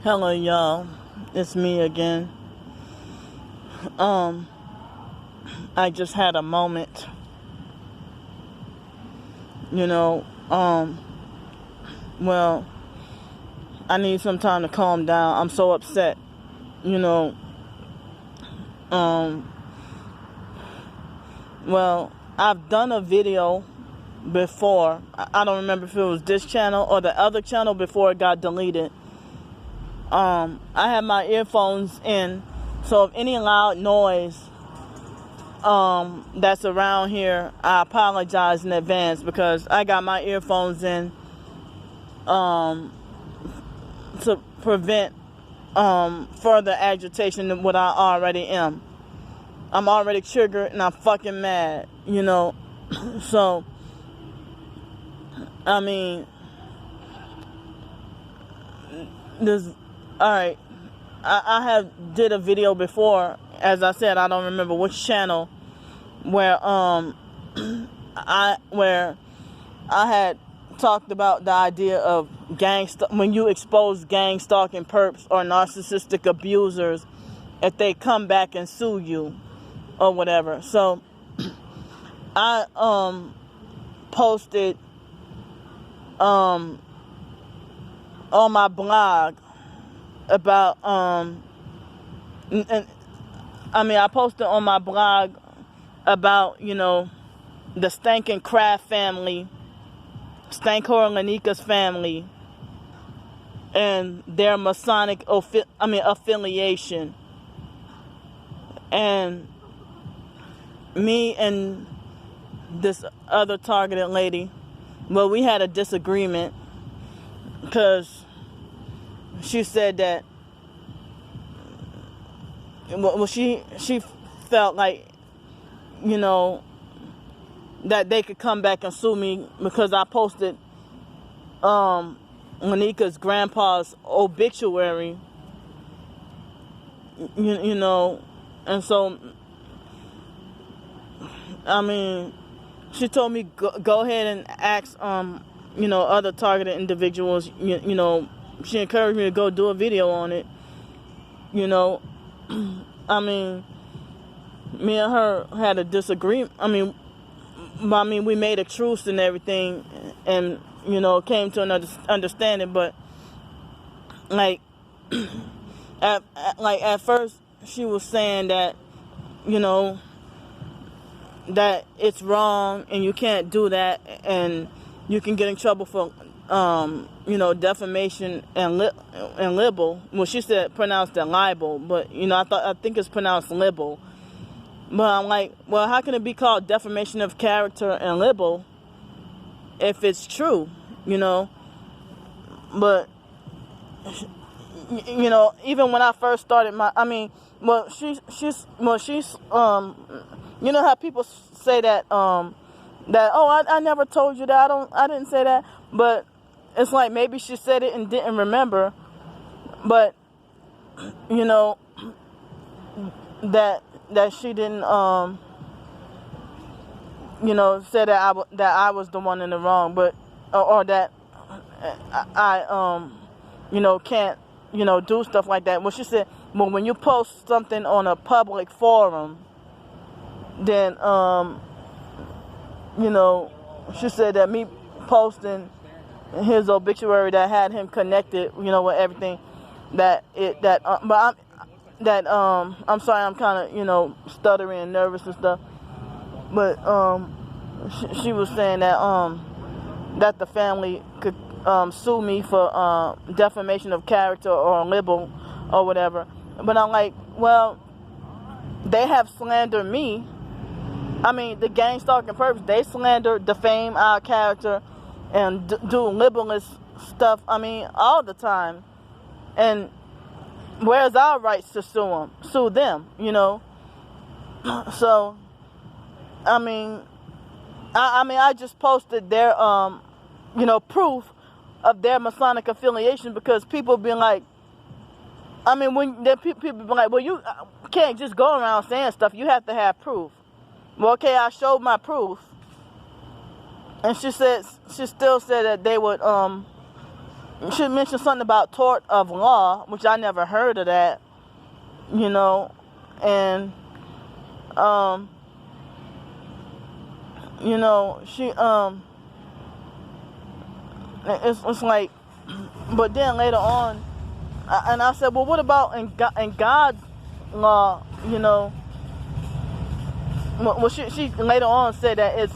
Hello, y'all. It's me again. I just had a moment. Well, I need some time to calm down. I'm so upset. Well, I've done a video before. I don't remember if it was this channel or the other channel before it got deleted. I have my earphones in, so if any loud noise that's around here, I apologize in advance because I got my earphones in to prevent further agitation than what I already am. I'm already triggered and I'm fucking mad, So, I mean, alright, I have did a video before, as I said, I don't remember which channel, where I had talked about the idea of when you expose gang stalking perps or narcissistic abusers, if they come back and sue you or whatever. So I posted on my blog about I posted on my blog about the Stalking Kraft family, Stanko and Lanika's family, and their Masonic affiliation. And me and this other targeted lady, well, we had a disagreement because she said that, well, she felt like, that they could come back and sue me because I posted Lanika's grandpa's obituary, and so, she told me go ahead and ask other targeted individuals. She encouraged me to go do a video on it. Me and her had a disagreement. We made a truce and everything, and came to an understanding. But at first she was saying that that it's wrong and you can't do that, and you can get in trouble for defamation and libel. Well, she said pronounced it libel, but I think it's pronounced libel. But I'm like, well, how can it be called defamation of character and libel if it's true, But, even when I first started she's how people say that, I never told you that, I didn't say that, but it's like maybe she said it and didn't remember, but, that she didn't, say that I was the one in the wrong, but, or that I can't, do stuff like that. Well, she said, well, when you post something on a public forum, then, she said that me posting his obituary that had him connected, with everything, I'm sorry, I'm kind of, stuttering and nervous and stuff, but, she was saying that, that the family could, sue me for, defamation of character or libel or whatever. But I'm like, well, they have slandered me. The gang stalking perps, they slander, defame our character, and do libelous stuff, all the time. And where's our rights to sue them, So, I just posted their, proof of their Masonic affiliation, because people be like, when people be like, well, you can't just go around saying stuff, you have to have proof. Well, okay, I showed my proof, And she still said that they would, she mentioned something about tort of law, which I never heard of that, you know, and, you know, she, it's like, but then later on, and I said, well, what about in God's law, you know? Well, she later on said that it's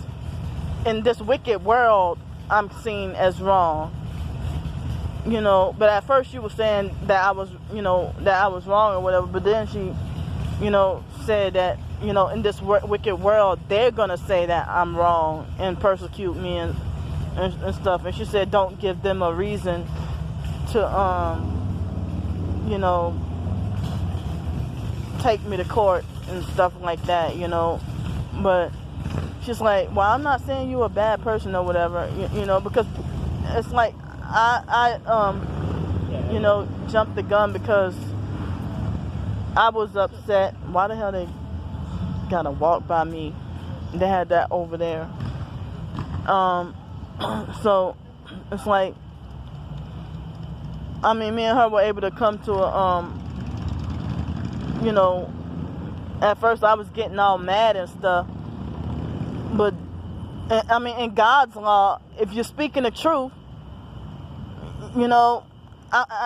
in this wicked world I'm seen as wrong, you know. But at first she was saying that I was, you know, that I was wrong or whatever. But then she, you know, said that, you know, in this wicked world they're gonna say that I'm wrong and persecute me and stuff. And she said, don't give them a reason to, you know, take me to court and stuff like that, you know. But she's like, well, I'm not saying you're a bad person or whatever, you know, because it's like I you know, jumped the gun because I was upset. Why the hell they gotta walk by me? They had that over there. So it's like, I mean, me and her were able to come to a, you know, at first I was getting all mad and stuff, but I mean, in God's law, if you're speaking the truth, you know,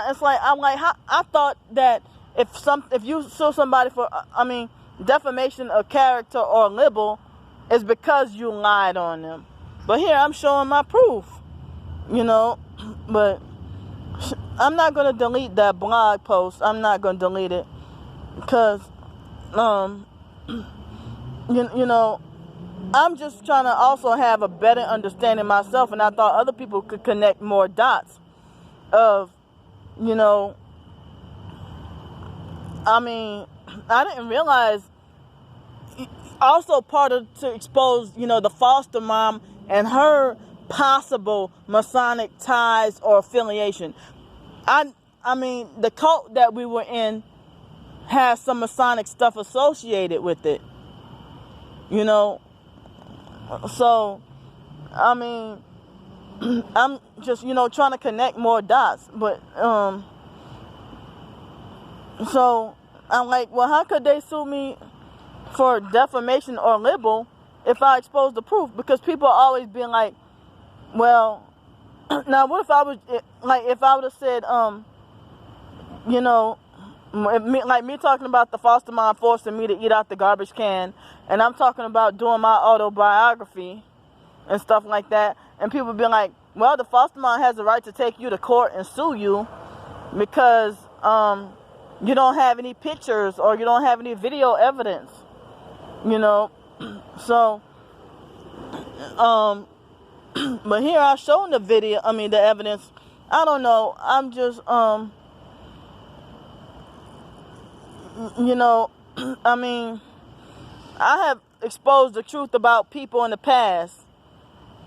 it's like, I'm like, I thought that if you sue somebody for, I mean, defamation of character or libel, it's because you lied on them. But here I'm showing my proof, you know. But I'm not gonna delete that blog post. I'm not gonna delete it because, you know, I'm just trying to also have a better understanding myself, and I thought other people could connect more dots of, you know, I mean, I didn't realize also part of to expose, you know, the foster mom and her possible Masonic ties or affiliation. I mean, the cult that we were in has some Masonic stuff associated with it, you know. So, I mean, I'm just, you know, trying to connect more dots. But, so I'm like, well, how could they sue me for defamation or libel if I expose the proof? Because people are always being like, well, now what if I was, like, if I would have said, you know, like me talking about the foster mom forcing me to eat out the garbage can, and I'm talking about doing my autobiography and stuff like that, and people be like, well, the foster mom has the right to take you to court and sue you because you don't have any pictures or you don't have any video evidence, you know. So but here I shown the video, I mean the evidence. I don't know, I'm just you know, I mean, I have exposed the truth about people in the past.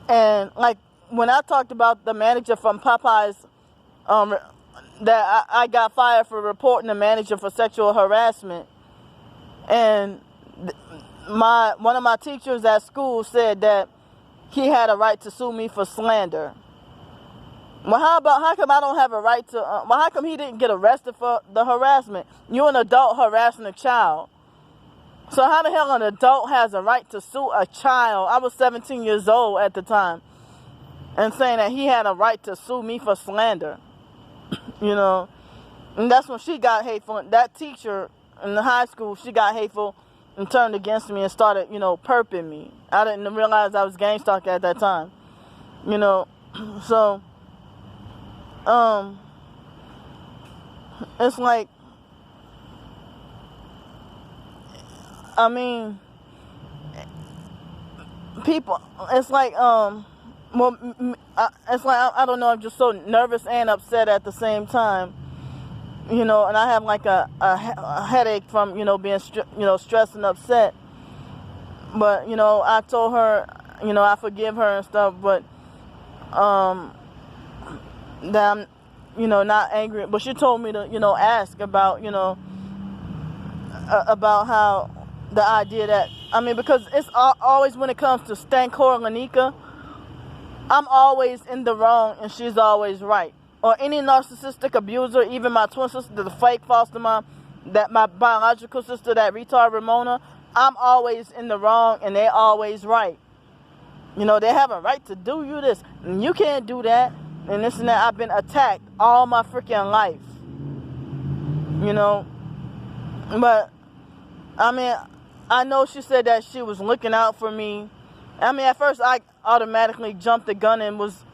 And like when I talked about the manager from Popeyes, that I got fired for reporting the manager for sexual harassment. And one of my teachers at school said that he had a right to sue me for slander. Well, how come I don't have a right to, well, how come he didn't get arrested for the harassment? You're an adult harassing a child. So how the hell an adult has a right to sue a child? I was 17 years old at the time. And saying that he had a right to sue me for slander. You know. And that's when she got hateful. That teacher in the high school, she got hateful and turned against me and started, you know, perping me. I didn't realize I was gang stalking at that time. You know. So it's like, I mean, people, it's like, well, it's like, I don't know, I'm just so nervous and upset at the same time, you know, and I have like a headache from, you know, being, you know, stressed and upset. But, you know, I told her, you know, I forgive her and stuff, but, that I'm, you know, not angry. But she told me to, you know, ask about, you know, about how the idea that, I mean, because it's always when it comes to Stankor Lanika, I'm always in the wrong and she's always right. or any narcissistic abuser, even my twin sister, the fake foster mom, that my biological sister, that retard Ramona, I'm always in the wrong and they're always right. You know, they have a right to do you this, and you can't do that, and this and that. I've been attacked all my freaking life. You know, but I mean, I know she said that she was looking out for me. I mean, at first I automatically jumped the gun and was,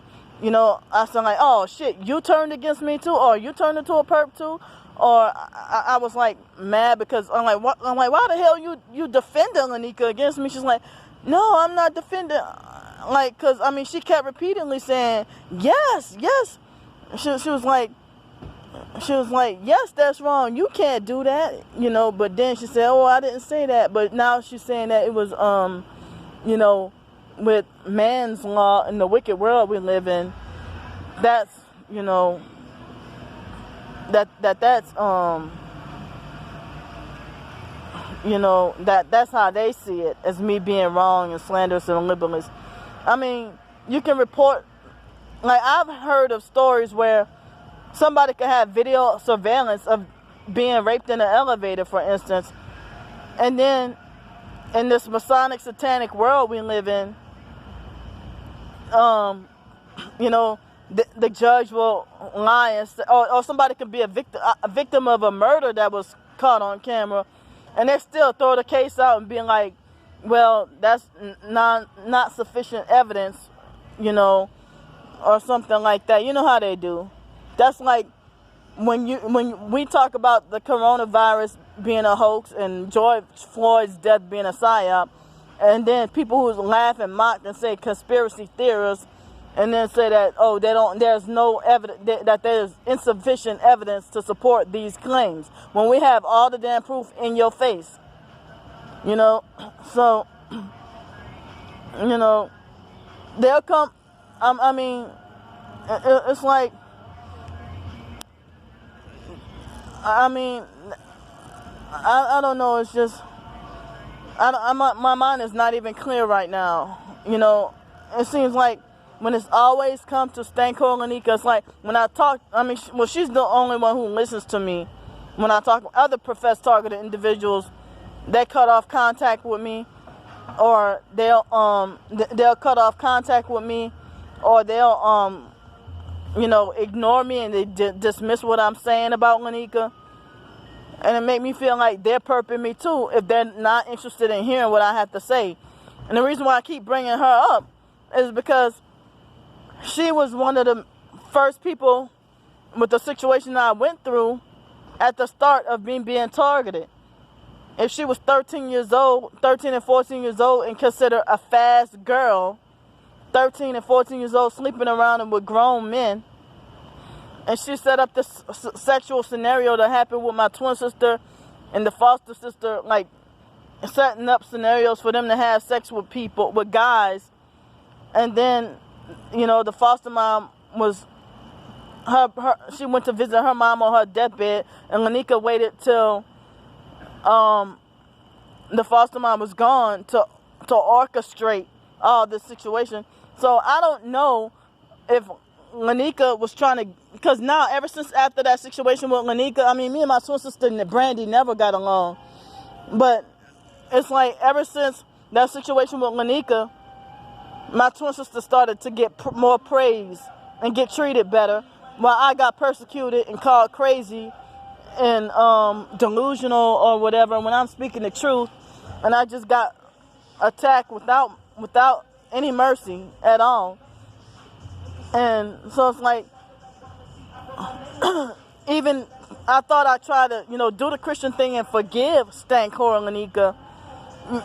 you know, I said like, oh shit, you turned against me too, or you turned into a perp too, or I was like mad because I'm like, what? I'm like, why the hell you defending Lanika against me? She's like, no, I'm not defending, like, cause I mean, she kept repeatedly saying yes. She was like, yes, that's wrong. You can't do that, you know. But then she said, oh, I didn't say that. But now she's saying that it was, you know, with man's law in the wicked world we live in, that's, you know, that's you know, that's how they see it, as me being wrong and slanderous and libelous. I mean, you can report, like, I've heard of stories where somebody could have video surveillance of being raped in an elevator, for instance, and then in this Masonic satanic world we live in, you know, the judge will lie and say, or somebody could be a victim of a murder that was caught on camera, and they still throw the case out and being like, well, that's not sufficient evidence, you know, or something like that. You know how they do. That's like when we talk about the coronavirus being a hoax and George Floyd's death being a psyop, and then people who laugh and mock and say conspiracy theorists, and then say that, oh, there's no evidence, that there's insufficient evidence to support these claims, when we have all the damn proof in your face, you know. So, you know, they'll come. I mean, it's like, I mean, I don't know. It's just, my mind is not even clear right now. You know, it seems like when it's always come to Stanko Lanika, it's like when I talk, I mean, well, she's the only one who listens to me. When I talk to other professed targeted individuals, they cut off contact with me, or they'll cut off contact with me, or they'll you know, ignore me and they dismiss what I'm saying about Lanika. And it make me feel like they're perping me too if they're not interested in hearing what I have to say. And the reason why I keep bringing her up is because she was one of the first people with the situation I went through at the start of being targeted. If she was 13 and 14 years old and considered a fast girl, 13 and 14 years old, sleeping around and with grown men, and she set up this sexual scenario that happened with my twin sister and the foster sister, like setting up scenarios for them to have sex with people, with guys. And then, you know, the foster mom was, she went to visit her mom on her deathbed, and Lanika waited till the foster mom was gone to orchestrate all this situation. So I don't know if Lanika was trying to, because now, ever since after that situation with Lanika, I mean, me and my twin sister Brandy never got along. But it's like ever since that situation with Lanika, my twin sister started to get more praise and get treated better, while I got persecuted and called crazy and delusional or whatever when I'm speaking the truth, and I just got attacked without any mercy at all. And so it's like, even I thought I tried to, you know, do the Christian thing and forgive Stank Cora Lanika,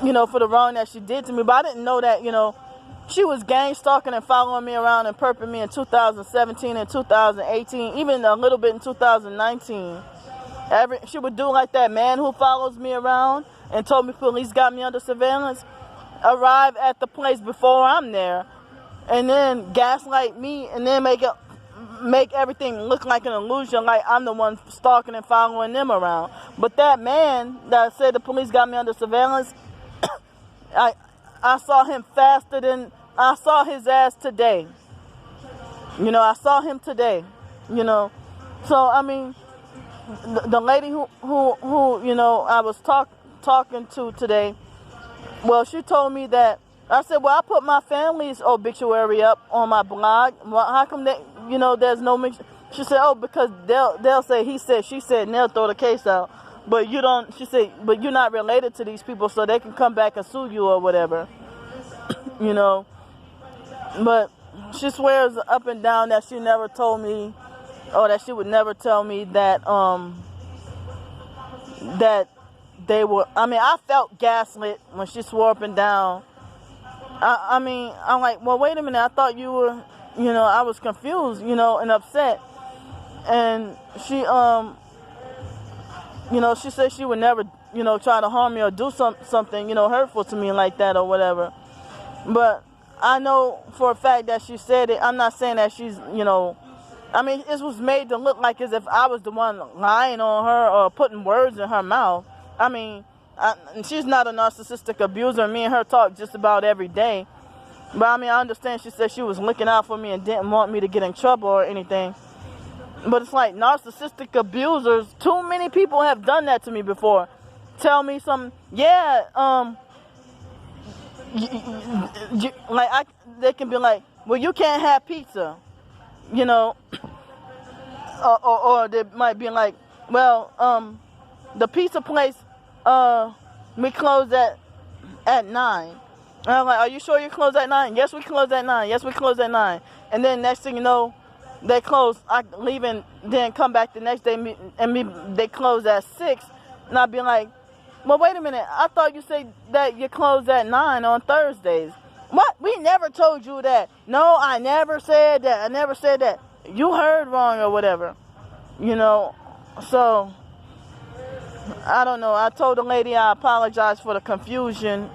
you know, for the wrong that she did to me. But I didn't know that, you know, she was gang stalking and following me around and perping me in 2017 and 2018, even a little bit in 2019. She would do like that man who follows me around and told me police got me under surveillance, arrive at the place before I'm there, and then gaslight me, and then make everything look like an illusion, like I'm the one stalking and following them around. But that man that said the police got me under surveillance, I saw him faster than I saw his ass today. You know, I saw him today. you know. So I mean, the lady who you know I was talking to today, well, she told me that, I said, well, I put my family's obituary up on my blog. Well, how come that, you know, there's no mix? She said, oh, because they'll say he said, she said, and they'll throw the case out. But you don't, she said, but you're not related to these people, so they can come back and sue you or whatever, you know. But she swears up and down that she never told me, or that she would never tell me that, that they were, I mean, I felt gaslit when she swore up and down. I mean, I'm like, well, wait a minute, I thought you were, you know, I was confused, you know, and upset. And she, you know, she said she would never, you know, try to harm me or do something, you know, hurtful to me like that or whatever. But I know for a fact that she said it. I'm not saying that she's, you know, I mean, it was made to look like as if I was the one lying on her or putting words in her mouth. I mean, she's not a narcissistic abuser. Me and her talk just about every day. But I mean, I understand she said she was looking out for me and didn't want me to get in trouble or anything. But it's like narcissistic abusers, too many people have done that to me before. Tell me some, yeah, like they can be like, well, you can't have pizza, you know, or they might be like, well, the pizza place, we close at 9. And I'm like, are you sure you close at 9? Yes, we close at 9. Yes, we close at 9. And then next thing you know, they close. I leave and then come back the next day, they close at 6. And I'd be like, well, wait a minute. I thought you said that you close at 9 on Thursdays. What? We never told you that. No, I never said that. I never said that. You heard wrong or whatever. You know, so I don't know. I told the lady I apologize for the confusion.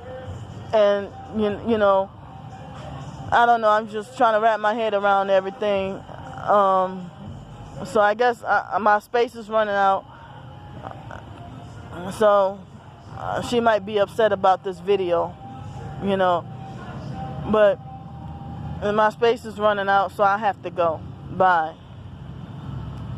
And, you know, I don't know. I'm just trying to wrap my head around everything. So I guess my space is running out. So she might be upset about this video, you know. But my space is running out, so I have to go. Bye.